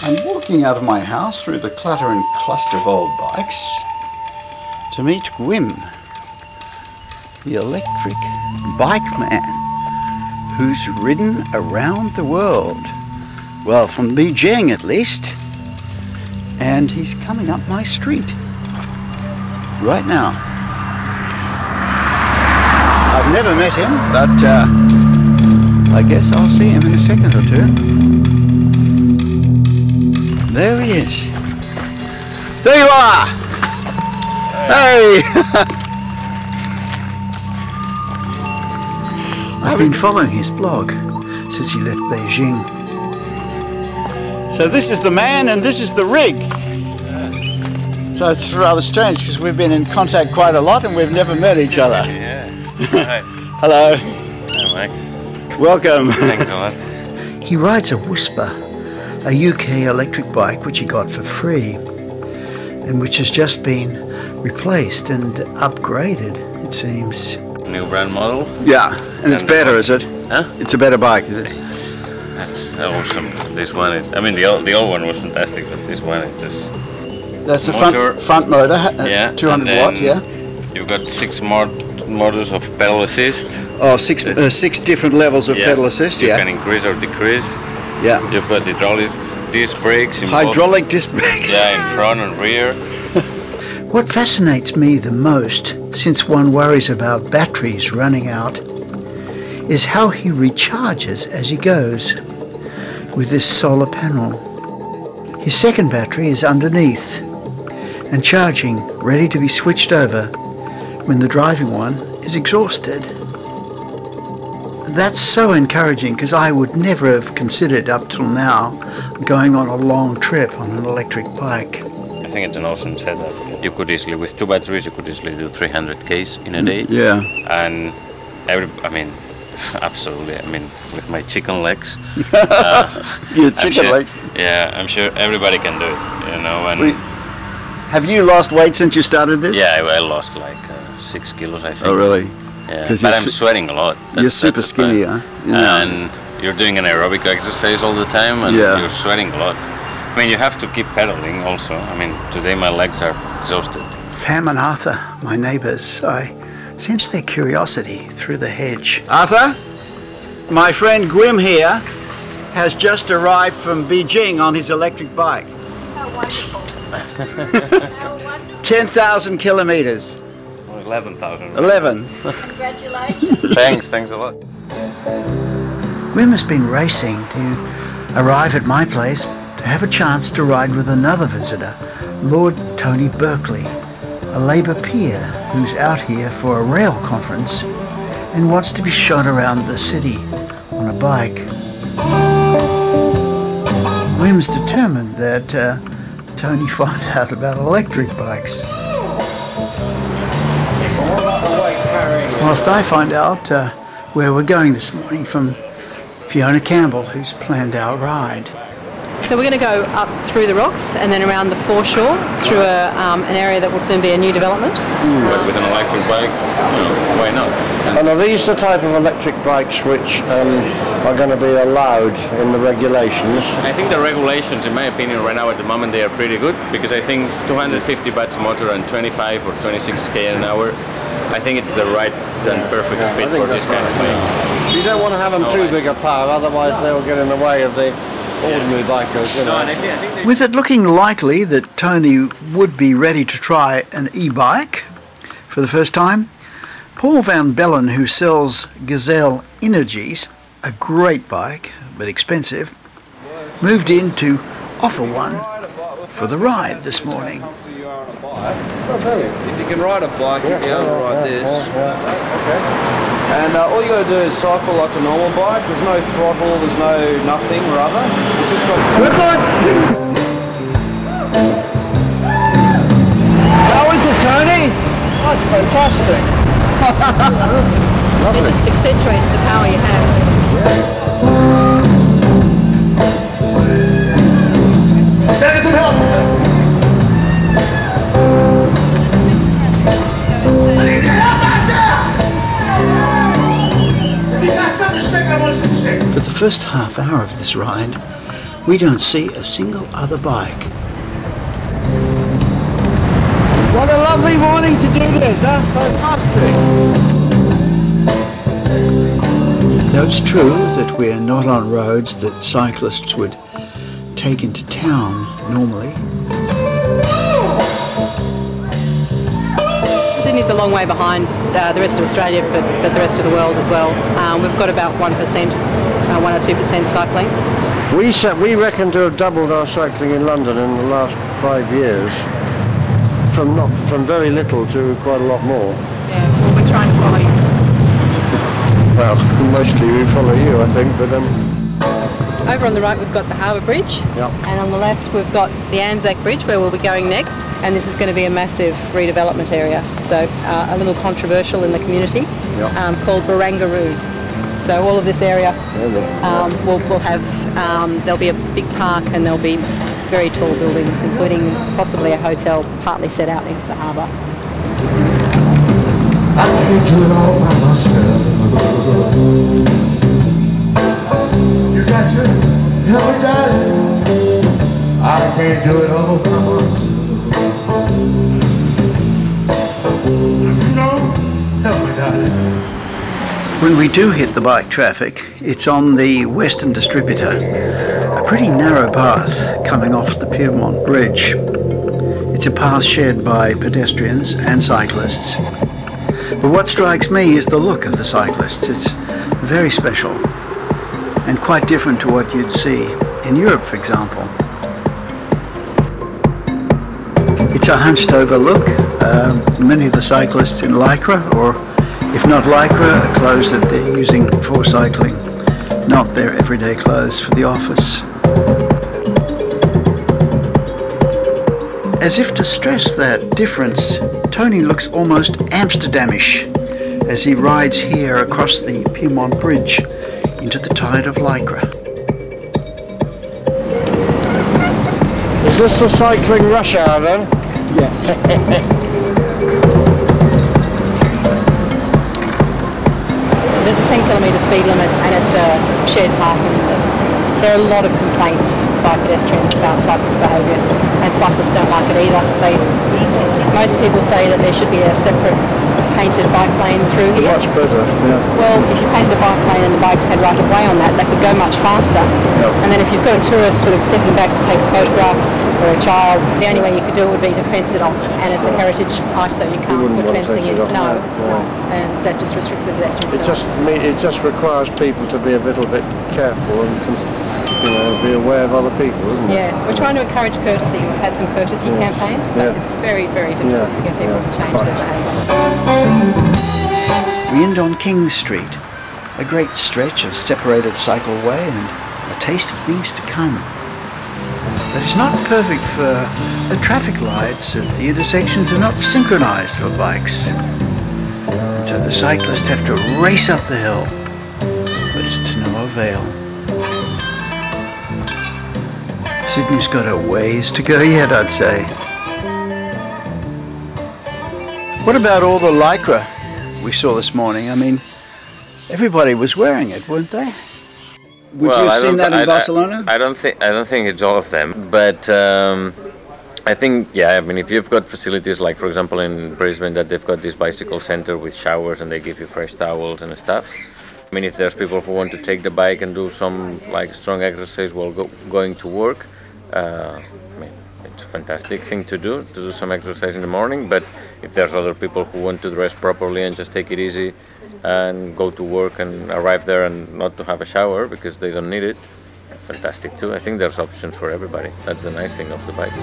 I'm walking out of my house through the clutter and cluster of old bikes to meet Guim, the electric bike man who's ridden around the world. Well, from Beijing at least. And he's coming up my street right now. I've never met him, but I guess I'll see him in a second or two. There he is. There you are! Hey! I've been following his blog since he left Beijing. So this is the man and this is the rig. So it's rather strange because we've been in contact quite a lot and we've never met each other. Yeah. Hello. Hi, Mike. Welcome. Thanks a lot. He rides a Whisper, a UK electric bike which he got for free and which has just been replaced and upgraded, it seems. New brand model. Yeah, and it's better, is it? Huh? It's a better bike, is it? That's awesome. This one, I mean, the old one was fantastic, but this one is just. That's the motor. front motor, Yeah, 200 watt, yeah. You've got 6 motors of pedal assist. Oh, six different levels of pedal assist, You can increase or decrease. Yeah. You've got hydraulic disc brakes. Hydraulic disc brakes. Yeah, in front and rear. What fascinates me the most, since one worries about batteries running out, is how he recharges as he goes with this solar panel. His second battery is underneath and charging, ready to be switched over when the driving one is exhausted. That's so encouraging because I would never have considered up till now going on a long trip on an electric bike. I think it's an awesome setup. You could easily, with 2 batteries, you could easily do 300 Ks in a day. Yeah. And absolutely. I mean, with my chicken legs. Your chicken legs? Yeah, I'm sure everybody can do it, you know. And have you lost weight since you started this? yeah, I lost like 6 kilos, I think. Oh, really? Yeah, but I'm sweating a lot. You're super skinny, huh? Yeah. And you're doing an aerobic exercise all the time, and you're sweating a lot. I mean, you have to keep pedaling also. I mean, today my legs are exhausted. Pam and Arthur, my neighbours, I sense their curiosity through the hedge. Arthur, my friend Guim here has just arrived from Beijing on his electric bike. How wonderful. 10,000 kilometres. 11,000. 11. Congratulations. Thanks a lot. Guim has been racing to arrive at my place to have a chance to ride with another visitor, Lord Tony Berkeley, a Labour peer who's out here for a rail conference and wants to be shown around the city on a bike. Guim's determined that Tony find out about electric bikes. Whilst I find out where we're going this morning from Fiona Campbell, who's planned our ride. So we're going to go up through the rocks and then around the foreshore through an area that will soon be a new development. But with an electric bike, why not? And are these the type of electric bikes which are going to be allowed in the regulations? I think the regulations, in my opinion, right now at the moment they are pretty good, because I think 250 watts motor and 25 or 26 k an hour, I think it's the right and perfect speed for this kind of bike. You don't want to have them too big a power, otherwise they'll get in the way of the ordinary bikers. You know? I think With it looking likely that Tony would be ready to try an e-bike for the first time, Paul Van Bellen, who sells Gazelle Energies, a great bike but expensive, moved in to offer one for the ride this morning. If you can ride a bike, you'll be able to ride this. And all you got to do is cycle like a normal bike. There's no throttle, there's no nothing rather. It's just got. Good luck! How is it, Tony? Oh, it's fantastic. It just accentuates the power you have. Can I get some help? I need your help out there! If you got something to shake, I want you to shake. For the first half hour of this ride, we don't see a single other bike. What a lovely morning to do this, huh? Fantastic! Now it's true that we're not on roads that cyclists would take into town normally. Sydney's a long way behind the rest of Australia, but the rest of the world as well. We've got about 1%, 1 or 2% cycling. We reckon to have doubled our cycling in London in the last 5 years, from very little to quite a lot more. Yeah, well, we're trying to follow you. Well, mostly we follow you, I think, but Over on the right we've got the Harbour Bridge, Yep. and on the left we've got the Anzac Bridge where we'll be going next, and this is going to be a massive redevelopment area, so a little controversial in the community, Yep. called Barangaroo. So all of this area will have, there'll be a big park and there'll be very tall buildings, including possibly a hotel partly set out into the harbour. I can't do it all by myself. You got to help me, darling. I can't do it all by myself. You know, help me, darling. When we do hit the bike traffic, it's on the Western Distributor, a pretty narrow path coming off the Piedmont Bridge. It's a path shared by pedestrians and cyclists. But what strikes me is the look of the cyclists. It's very special and quite different to what you'd see in Europe, for example. It's a hunched over look. Many of the cyclists in lycra, or if not lycra, clothes that they're using for cycling, not their everyday clothes for the office. As if to stress that difference, Tony looks almost Amsterdamish as he rides here across the Piedmont Bridge into the tide of lycra. is this the cycling rush hour then? Yes. There's a 10-kilometre speed limit and it's a shared parking. There are a lot of complaints by pedestrians about cyclist behaviour, and cyclists don't like it either. Most people say that there should be a separate painted bike lane through here. Much better, yeah. Well, if you painted the bike lane and the bikes had right of way on that, they could go much faster. Yep. And then if you've got a tourist sort of stepping back to take a photograph, or a child, the only way you could do it would be to fence it off, and it's a heritage ISO, you can't wouldn't put want to fencing in. fence it off, No, and that just restricts the pedestrians. It just requires people to be a little bit careful and be aware of other people, isn't it? Yeah, we're trying to encourage courtesy. We've had some courtesy campaigns, but it's very, very difficult to get people to change their behaviour. We end on King Street, a great stretch of separated cycleway and a taste of things to come. But it's not perfect for the traffic lights, and the intersections are not synchronised for bikes. And so the cyclists have to race up the hill, but it's to no avail. Sydney's got a ways to go yet, I'd say. What about all the lycra we saw this morning? I mean, everybody was wearing it, weren't they? Would you have seen that in Barcelona? I don't think it's all of them, but I think, yeah, I mean, if you've got facilities like, for example, in Brisbane, that they've got this bicycle center with showers and they give you fresh towels and stuff. I mean, if there's people who want to take the bike and do some like strong exercise while going to work, I mean, it's a fantastic thing to do some exercise in the morning. But if there's other people who want to dress properly and just take it easy and go to work and arrive there and not to have a shower because they don't need it, fantastic too. I think there's options for everybody. That's the nice thing of the bikes.